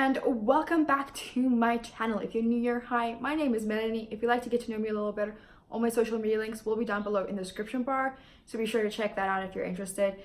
and welcome back to my channel. If you're new here, hi, my name is Melleny. If you'd like to get to know me a little better, all my social media links will be down below in the description bar, so be sure to check that out if you're interested.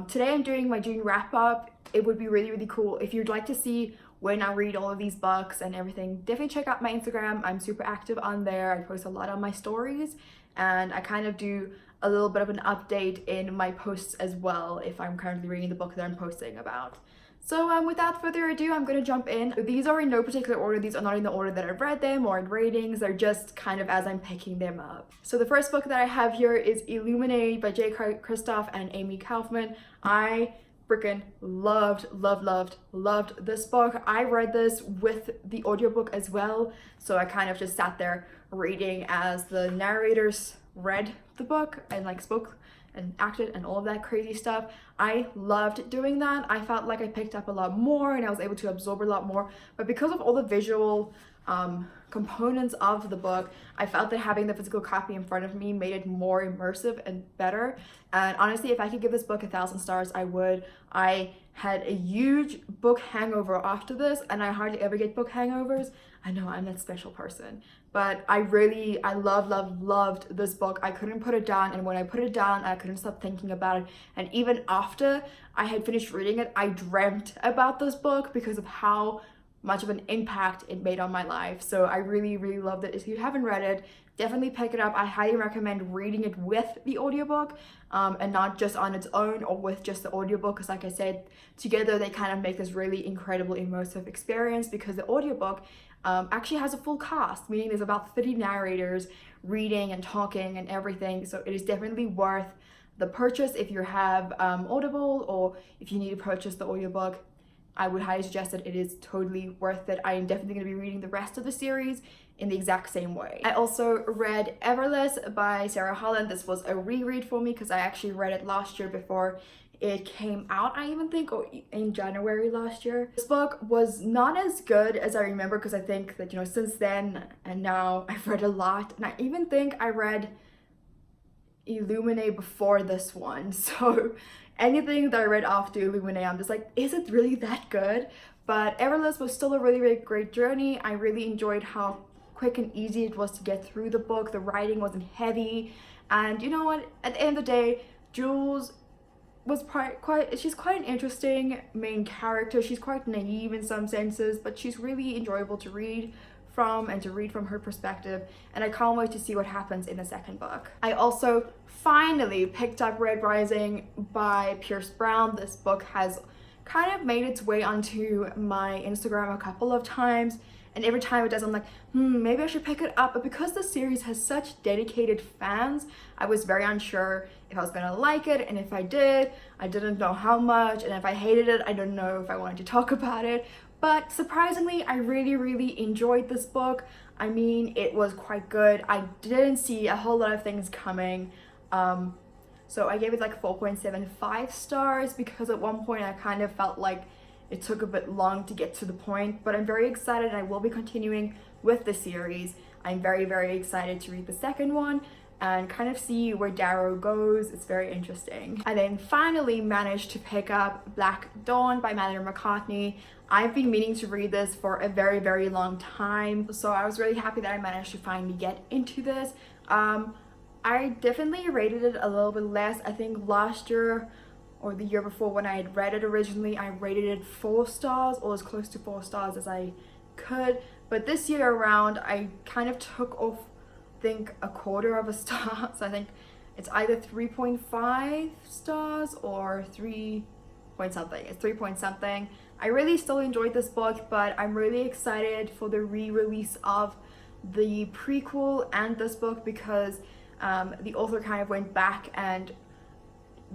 Today I'm doing my June wrap up. It would be really cool if you'd like to see when I read all of these books and everything. Definitely check out my Instagram. I'm super active on there. I post a lot on my stories, and I kind of do a little bit of an update in my posts as well if I'm currently reading the book that I'm posting about. So without further ado, I'm going to jump in. These are in no particular order. These are not in the order that I've read them or in ratings. They're just kind of as I'm picking them up. So the first book that I have here is Illuminated by J. Kristoff and Amy Kaufman. I freaking loved this book. I read this with the audiobook as well, so I kind of just sat there reading as the narrators read the book and like spoke and acted and all of that crazy stuff. I loved doing that. I felt like I picked up a lot more and I was able to absorb a lot more, but because of all the visual components of the book, I felt that having the physical copy in front of me made it more immersive and better. And honestly, if I could give this book 1,000 stars, I would. I had a huge book hangover after this, and I hardly ever get book hangovers. I know I'm that special person, but I loved this book. I couldn't put it down, and when I put it down, I couldn't stop thinking about it. And even after I had finished reading it, I dreamt about this book because of how much of an impact it made on my life. So I really loved it. If you haven't read it, definitely pick it up. I highly recommend reading it with the audiobook and not just on its own or with just the audiobook, because like I said, together they kind of make this really incredible immersive experience, because the audiobook actually has a full cast, meaning there's about 30 narrators reading and talking and everything. So it is definitely worth the purchase if you have Audible, or if you need to purchase the audiobook. I would highly suggest that. It is totally worth it. I am definitely going to be reading the rest of the series in the exact same way. I also read Everless by Sarah Holland. This was a reread for me because I actually read it last year before it came out, I even think, or in January last year. This book was not as good as I remember, because I think that, you know, since then and now I've read a lot, and I even think I read Illuminate before this one. So anything that I read after Illuminate, I'm just like, is it really that good? But Everless was still a really great journey. I really enjoyed how quick and easy it was to get through the book. The writing wasn't heavy, and you know what, at the end of the day, Jules was she's quite an interesting main character. She's quite naive in some senses, but she's really enjoyable to read from and to read from her perspective, and I can't wait to see what happens in the second book. I also finally picked up Red Rising by Pierce Brown. This book has kind of made its way onto my Instagram a couple of times, and every time it does, I'm like, maybe I should pick it up. But because the series has such dedicated fans, I was very unsure if I was gonna like it, and if I did, I didn't know how much, and if I hated it, I don't know if I wanted to talk about it. But surprisingly, I really enjoyed this book. I mean, it was quite good. I didn't see a whole lot of things coming. So I gave it like 4.75 stars, because at one point I kind of felt like it took a bit long to get to the point. But I'm very excited, and I will be continuing with the series. I'm very excited to read the second one and kind of see where Darrow goes. It's very interesting. I then finally managed to pick up Black Dawn by Mallory McCartney. I've been meaning to read this for a very long time, so I was really happy that I managed to finally get into this. I definitely rated it a little bit less. I think last year or the year before, when I had read it originally, I rated it 4 stars, or as close to 4 stars as I could. But this year around, I kind of took off, I think, a quarter of a star. So I think it's either 3.5 stars or 3 point something. It's 3 point something. I really still enjoyed this book, but I'm really excited for the re-release of the prequel and this book, because the author kind of went back and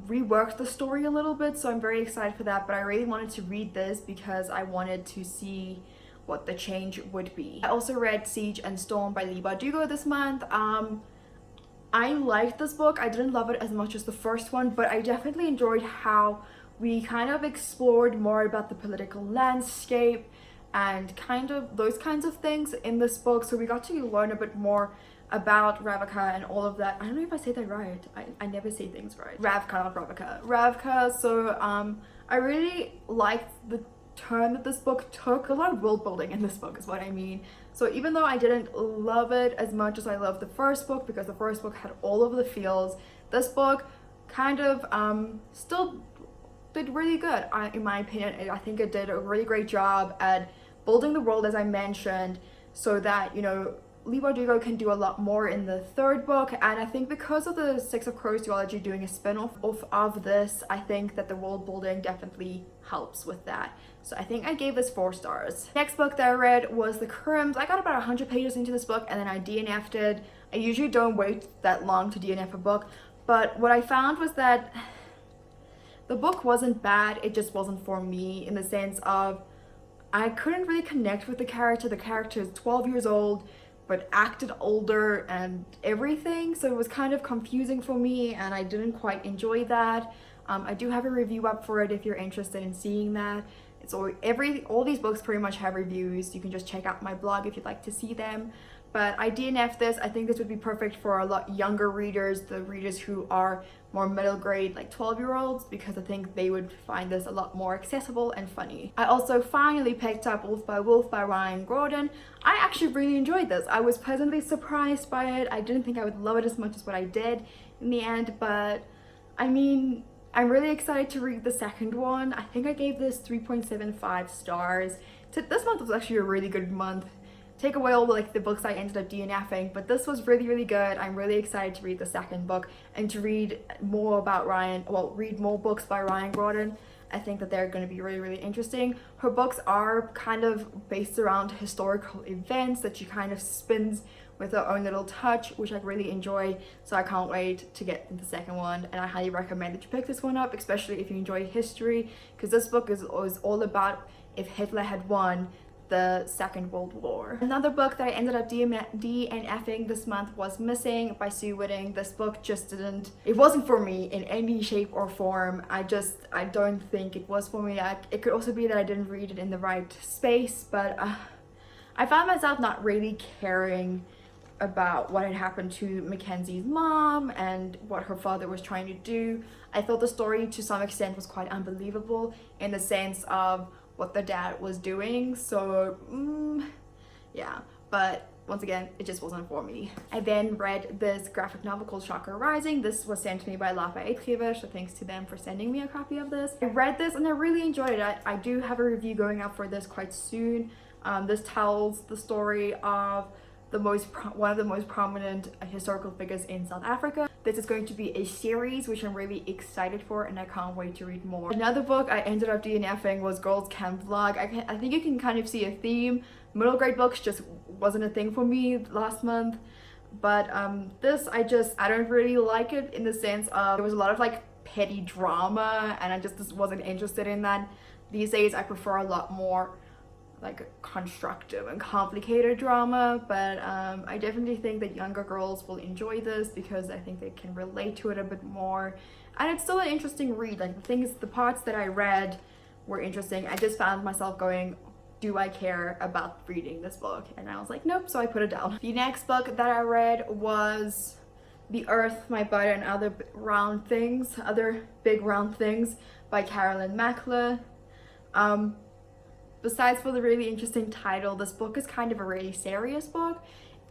reworked the story a little bit. So I'm very excited for that, but I really wanted to read this because I wanted to see what the change would be. I also read Siege and Storm by Leigh Bardugo this month. I liked this book. I didn't love it as much as the first one, but I definitely enjoyed how we kind of explored more about the political landscape and kind of those kinds of things in this book. So we got to learn a bit more about Ravka and all of that. I don't know if I say that right. I never say things right. Ravka, not Ravka. Ravka. So I really liked the turn that this book took. A lot of world building in this book is what I mean. So even though I didn't love it as much as I loved the first book, because the first book had all of the feels, this book kind of still did really good, in my opinion. I think it did a really great job at building the world, as I mentioned, so that, you know, Leigh Bardugo can do a lot more in the third book. And I think because of the Six of Crows duology doing a spin-off of this, I think that the world building definitely helps with that. So I think I gave this 4 stars. Next book that I read was The Krims. I got about 100 pages into this book and then I DNF'd it. I usually don't wait that long to DNF a book, but what I found was that the book wasn't bad, it just wasn't for me, in the sense of I couldn't really connect with the character. The character is 12 years old but acted older and everything, so it was kind of confusing for me and I didn't quite enjoy that. I do have a review up for it if you're interested in seeing that. It's all these books pretty much have reviews. You can just check out my blog if you'd like to see them. But I DNF'd this. I think this would be perfect for a lot younger readers, the readers who are more middle grade, like 12-year-olds, because I think they would find this a lot more accessible and funny. I also finally picked up Wolf by Wolf by Ryan Gordon. I actually really enjoyed this. I was pleasantly surprised by it. I didn't think I would love it as much as what I did in the end, but I mean, I'm really excited to read the second one. I think I gave this 3.75 stars. This month was actually a really good month. Take away all the books I ended up DNFing, but this was really, really good. I'm really excited to read the second book and to read more about read more books by Ryan Gordon. I think that they're going to be really, really interesting. Her books are kind of based around historical events that she kind of spins with her own little touch, which I really enjoy. So I can't wait to get the second one, and I highly recommend that you pick this one up, especially if you enjoy history, because this book is all about if Hitler had won the Second World War. Another book that I ended up DNFing this month was Missing by Sue Whitting. This book just it wasn't for me in any shape or form. I don't think it was for me. It could also be that I didn't read it in the right space, but I found myself not really caring about what had happened to Mackenzie's mom and what her father was trying to do. I thought the story to some extent was quite unbelievable in the sense of what the dad was doing, so yeah, but once again, it just wasn't for me. I then read this graphic novel called Chakra Rising. This was sent to me by Lapa Eetgever, so thanks to them for sending me a copy of this. I read this and I really enjoyed it. I do have a review going up for this quite soon. This tells the story of one of the most prominent historical figures in South Africa. This is going to be a series, which I'm really excited for, and I can't wait to read more. Another book I ended up DNFing was Girls Camp Vlog. I think you can kind of see a theme. Middle grade books just wasn't a thing for me last month, but this I don't really like it, in the sense of there was a lot of petty drama, and I just wasn't interested in that. These days I prefer a lot more constructive and complicated drama, but I definitely think that younger girls will enjoy this because I think they can relate to it a bit more, and it's still an interesting read. The parts that I read were interesting. I just found myself going, do I care about reading this book? And I was like, nope, so I put it down. The next book that I read was The Earth, My Butter and Other Big Round Things by Carolyn Mackler. Besides for the really interesting title, this book is kind of a really serious book.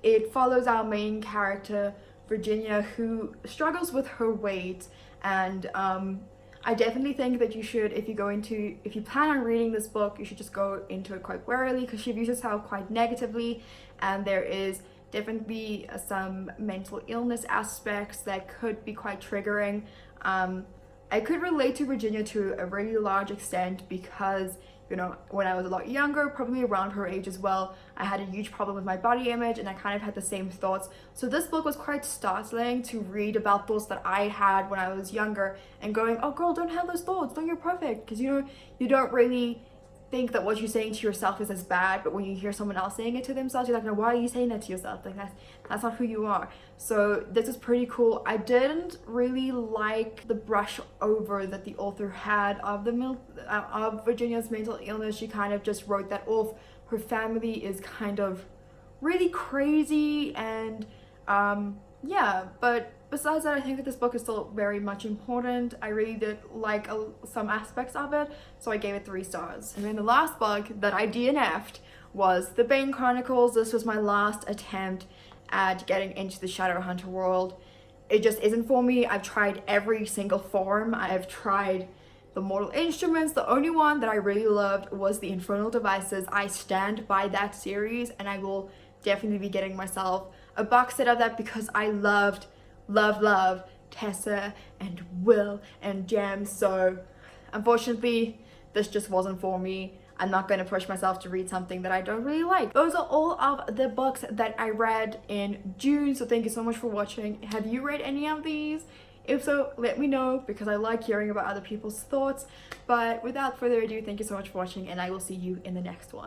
It follows our main character, Virginia, who struggles with her weight, and I definitely think that you should, if you plan on reading this book, you should just go into it quite warily, because she views herself quite negatively, and there is definitely some mental illness aspects that could be quite triggering. I could relate to Virginia to a really large extent because, you know, when I was a lot younger, probably around her age as well, I had a huge problem with my body image, and I kind of had the same thoughts. So this book was quite startling to read about thoughts that I had when I was younger, and going, oh girl, don't have those thoughts, no, you're perfect. Because you don't really think that what you're saying to yourself is as bad, but when you hear someone else saying it to themselves, you're like, no, why are you saying that to yourself? That's not who you are. So this is pretty cool. I didn't really like the brush over that the author had of Virginia's mental illness. She kind of just wrote that off. Her family is kind of really crazy, and yeah, but besides that, I think that this book is still very much important. I really did like some aspects of it, so I gave it 3 stars. And then the last book that I DNF'd was The Bane Chronicles. This was my last attempt at getting into the Shadowhunter world. It just isn't for me. I've tried every single form. I've tried the Mortal Instruments. The only one that I really loved was the Infernal Devices. I stand by that series, and I will definitely be getting myself a box set of that because I loved Tessa and Will and Jem. So unfortunately, this just wasn't for me. I'm not going to push myself to read something that I don't really like. Those are all of the books that I read in June, so thank you so much for watching. Have you read any of these? If so, let me know because I like hearing about other people's thoughts. But without further ado, thank you so much for watching, and I will see you in the next one.